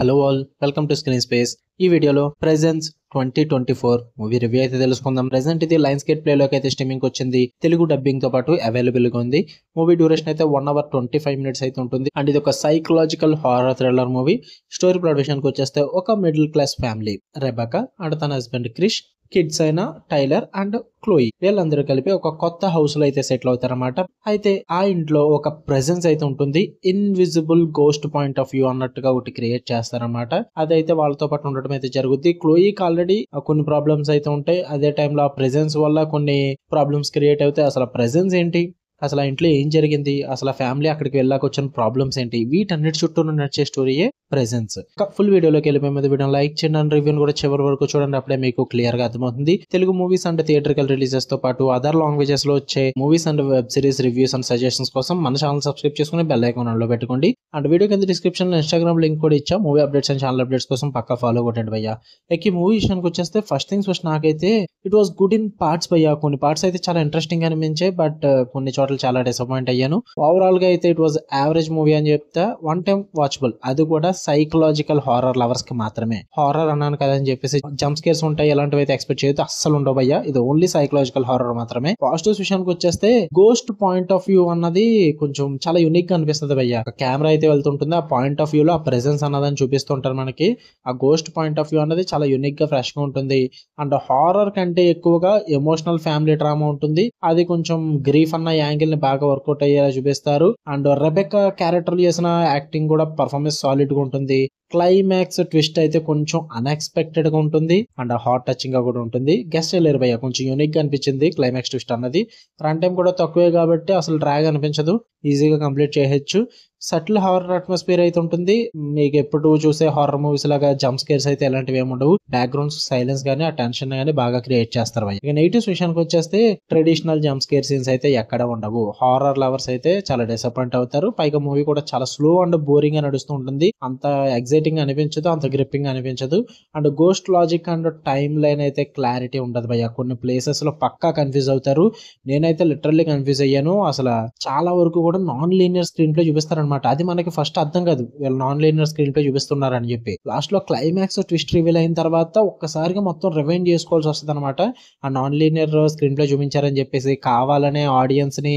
Hello all, welcome to screen space. ఈ వీడియోలో presence 2024 movie review అయితే తెలుసుకుందాం. ప్రెజెంట్ ఇది లైన్స్ గేట్ ప్లేలోకి అయితే స్ట్రీమింగ్ వచ్చింది. తెలుగు డబ్బింగ్ తో పాటు అవైలబుల్ గా ఉంది. మూవీ డ్యూరేషన్ అయితే 1 hour 25 minutes అయితే ఉంటుంది. అండ్ ఇది ఒక psychological horror thriller movie. Story plot విషయానికి వచ్చేస్తే ఒక middle class family, Rebecca and తన హస్బెండ్ క్రిష్, కిడ్స్ అయిన టైలర్ అండ్ క్లోయి, వీళ్ళందరూ కలిపి ఒక కొత్త హౌస్ లో అయితే సెటిల్ అవుతారన్నమాట. అయితే ఆ ఇంట్లో ఒక ప్రెజెన్స్ అయితే ఉంటుంది. Invisible ghost point of view అన్నట్టుగా ఒకటి క్రియేట్ చేస్తారన్నమాట. అదైతే వాళ్ళతో పాటు ఉండటం అయితే జరుగుద్ది. క్లోయికి ఆల్రెడీ కొన్ని ప్రాబ్లమ్స్ అయితే ఉంటాయి. అదే టైంలో ఆ ప్రెజెన్స్ వల్ల కొన్ని ప్రాబ్లమ్స్ క్రియేట్ అవుతాయి. అసలు ప్రెజెన్స్ ఏంటి, అసలు ఆ ఇంట్లో ఏం జరిగింది, అసలు ఆ ఫ్యామిలీ అక్కడికి వెళ్ళాక వచ్చిన ప్రాబ్లమ్స్ ఏంటి, వీటన్నిటి చుట్టూ నడిచే స్టోరీయే ప్రెజెన్స్. ఫుల్ వీడియోలోకి వెళ్ళిపోయి మీద వీడియో లైక్ చేయండి అండ్ రివ్యూని కూడా చివరి వరకు చూడండి. అప్పుడే మీకు క్లియర్ గా అర్థమవుతుంది. Telugu movies and theatrical releases తో పాటు అదర్ లాంగ్వేజెస్ లో వచ్చే movies and web series reviews and suggestions కోసం మన ఛానల్ సబ్స్క్రైబ్ చేసుకుని బెల్ ఐకాన్ ఆన్ లో పెట్టుకోండి. అండ్ వీడియో కింద డిస్క్రిప్షన్ లో ఇన్స్టాగ్రామ్ లింక్ కూడా ఇచ్చా. Movie updates and channel updates కోసం పక్కా ఫాలో కొట్టండి భయ్యా. ఈ మూవీ విషయానికి వచ్చేస్తే ఫస్ట్ థింగ్స్ ఫస్ట్, నాకైతే it was good in parts భయ్యా. కొన్ని పార్ట్స్ అయితే చాలా ఇంట్రెస్టింగ్ అనిపించాయి, బట్ కొన్ని చోట్ల చాలా డిసప్పాయింట్ అయ్యాను. ఓవరాల్ గా అయితే ఇట్ వాజ్ యావరేజ్ మూవీ అని చెప్తా. వన్ టైం వాచబుల్, అది కూడా సైకలాజికల్ హారర్ లవర్స్ కి మాత్రమే. హారర్ అన్నాను కదా అని చెప్పేసి జంప్ స్కేర్స్ ఉంటాయి ఇలాంటివి అయితే ఎక్స్పెక్ట్ చేయొద్దు, అస్సలు ఉండవు భయ్యా. ఇది ఓన్లీ సైకలాజికల్ హారర్ మాత్రమే. పాజిటివ్స్ విషయానికి వచ్చేస్తే గోస్ట్ పాయింట్ ఆఫ్ వ్యూ అన్నది కొంచెం చాలా యూనిక్ గా అనిపిస్తుంది భయ్యా. కెమెరా అయితే వెళ్తుంటుంది, ఆ పాయింట్ ఆఫ్ వ్యూ లో ఆ ప్రెసెన్స్ అన్నదని చూపిస్తుంటారు మనకి. ఆ గోస్ట్ పాయింట్ ఆఫ్ వ్యూ అన్నది చాలా యూనిక్ గా ఫ్రెష్ గా ఉంటుంది. అండ్ హారర్ కంటే ఎక్కువగా ఎమోషనల్ ఫ్యామిలీ డ్రామా ఉంటుంది. అది కొంచెం గ్రీఫ్ అన్న యాంగిల్ ని బాగా వర్కౌట్ అయ్యేలా చూపిస్తారు. అండ్ రెబెకా క్యారెక్టర్ చేసిన యాక్టింగ్ కూడా పర్ఫార్మెన్స్ సాలిడ్ గా ఉంటుంది. క్లైమాక్స్ ట్విస్ట్ అయితే కొంచెం అన్ఎక్స్పెక్టెడ్ గా ఉంటుంది అండ్ హార్ట్ టచింగ్ గా కూడా ఉంటుంది. గెస్ట్ చేయలేరు భయ్య, కొంచెం యూనిక్ గా అనిపించింది క్లైమాక్స్ ట్విస్ట్ అన్నది. రన్ టైం కూడా తక్కువే కాబట్టి అసలు డ్రాగ్ అనిపించదు, ఈజీగా కంప్లీట్ చేయొచ్చు. సటిల్ హారర్ అట్మాస్ఫియర్ అయితే ఉంటుంది. మీకు ఎప్పుడు చూసే హారర్ మూవీస్ లాగా జంప్ స్కేర్స్ అయితే ఎలాంటివి ఏమి ఉండవు. బ్యాక్గ్రౌండ్స్ సైలెన్స్ గానీ ఆ టెన్షన్ గానీ బాగా క్రియేట్ చేస్తారు భయ్య. ఇక నెగిటివ్స్ విషయానికి వచ్చేస్తే ట్రెడిషనల్ జంప్ స్కేర్ సీన్స్ అయితే ఎక్కడ ఉండవు. హారర్ లవర్స్ అయితే చాలా డిసప్పాయింట్ అవుతారు. పైగా మూవీ కూడా చాలా స్లో అండ్ బోరింగ్ గా నడుస్తూ ఉంటుంది. అంత ఎగ్జైటింగ్ అనిపించదు, అంత గ్రిప్పింగ్ అనిపించదు. And ghost logic and time line అయితే క్లారిటీ ఉండదు భయ్య. కొన్ని ప్లేసెస్ లో పక్కా కన్ఫ్యూజ్ అవుతారు. నేనైతే లిటరల్లీ కన్ఫ్యూజ్ అయ్యాను. అసలు చాలా వరకు కూడా నాన్ లీనియర్ స్క్రీన్ ప్లే చూపిస్తారనమాట. అది మనకి ఫస్ట్ అర్థం కాదు, వీళ్ళు నాన్ లీనియర్ స్క్రీన్ ప్లే చూపిస్తున్నారని చెప్పి. లాస్ట్ లో క్లైమాక్స్ ట్విస్ట్ రివీల్ అయిన తర్వాత ఒక్కసారిగా మొత్తం రివైండ్ చేసుకోవాల్సి వస్తుంది అనమాట. ఆ నాన్ లీనియర్ స్క్రీన్ ప్లే చూపించారని చెప్పేసి కావాలనే ఆడియన్స్ ని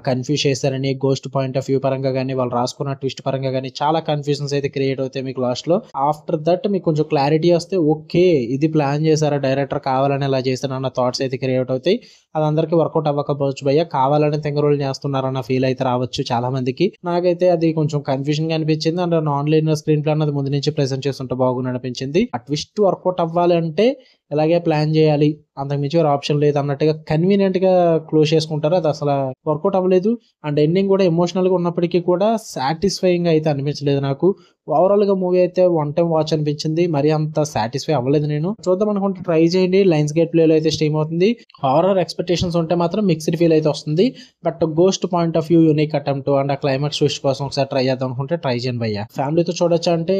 కన్ఫ్యూజ్ చేశారని, గోస్ట్ పాయింట్ ఆఫ్ వ్యూ పరంగా కానీ వాళ్ళు రాసుకున్న ట్విస్ట్ పరంగా కానీ చాలా కన్ఫ్యూజన్స్ అయితే క్రియేట్ అవుతాయి మీకు లాస్ట్ లో. ఆఫ్టర్ దట్ మీకు కొంచెం క్లారిటీ వస్తే ఓకే ఇది ప్లాన్ చేశారా డైరెక్టర్, కావాలని ఇలా చేశారు అన్న థాట్స్ అయితే క్రియేట్ అవుతాయి. అది అందరికి వర్కౌట్ అవ్వకపోవచ్చు భయ్య, కావాలని తెంగరోలు చేస్తున్నారన్న ఫీల్ అయితే రావచ్చు చాలా మందికి. నాకైతే అది కొంచెం కన్ఫ్యూజన్ గా అనిపించింది. And non liner screen play అన్నది ముందు నుంచి ప్రెజెంట్ చేస్తుంటే బాగుంది అనిపించింది. ఆ ట్విస్ట్ వర్కౌట్ అవ్వాలి అంటే ఇలాగే ప్లాన్ చేయాలి, అంతకుమించి ఒక ఆప్షన్ లేదు అన్నట్టుగా కన్వీనియంట్ గా క్లోజ్ చేసుకుంటారు. అది అసలు వర్కౌట్ అవ్వలేదు. అండ్ ఎండింగ్ కూడా ఎమోషనల్ గా ఉన్నప్పటికీ కూడా సాటిస్ఫైయింగ్ అయితే అనిపించలేదు నాకు. ఓవరాల్ గా మూవీ అయితే వన్ టైం వాచ్ అనిపించింది, మరి అంత సాటిస్ఫై అవ్వలేదు. నేను చూద్దాం అనుకుంటే ట్రై చేయండి. లైన్స్ గేట్ ప్లే లో అయితే స్ట్రీమ్ అవుతుంది. హారర్ ఎక్స్పెక్టేషన్స్ ఉంటే మాత్రం మిక్స్డ్ ఫీల్ అయితే వస్తుంది. But ghost point of view unique attempt and ఆ క్లైమాక్స్ ట్విస్ట్ కోసం ఒకసారి ట్రై చేద్దాం అనుకుంటే ట్రై చేయండి భయ్య. ఫ్యామిలీతో చూడొచ్చా అంటే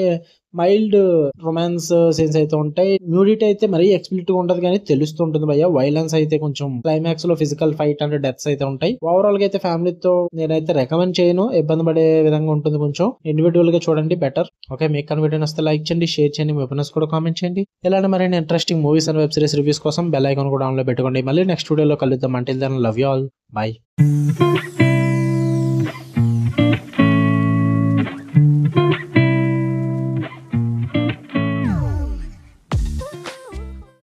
మైల్డ్ రొమాన్స్ సీన్స్ అయితే ఉంటాయి. న్యూడిటీ అయితే మరీ ఎక్స్ప్లిసిట్ గా ఉండదు కానీ తెలుస్తుంటుంది భయ్య. వైలెన్స్ అయితే కొంచెం క్లైమాక్స్ లో ఫిజికల్ ఫైట్ అండ్ డెత్స్ అయితే ఉంటాయి. ఓవరాల్ గా అయితే ఫ్యామిలీతో నేనైతే రికమెండ్ చేయను, ఇబ్బంది పడే విధంగా ఉంటుంది. కొంచెం ఇండివిజువల్ గా చూడండి బెటర్. ఓకే, మీకు కనుక వీడియో వస్తే లైక్ చేయండి, షేర్ చేయండి, మీ ఒపీనియన్స్ కూడా కామెంట్ చేయండి. ఇలాంటి మరిన్ని interesting movies and web series reviews కోసం బెల్ ఐకాన్ కూడా ఆన్ లో పెట్టుకోండి. మళ్ళీ నెక్స్ట్ వీడియోలో కలుద్దాం. Until then love you all, by.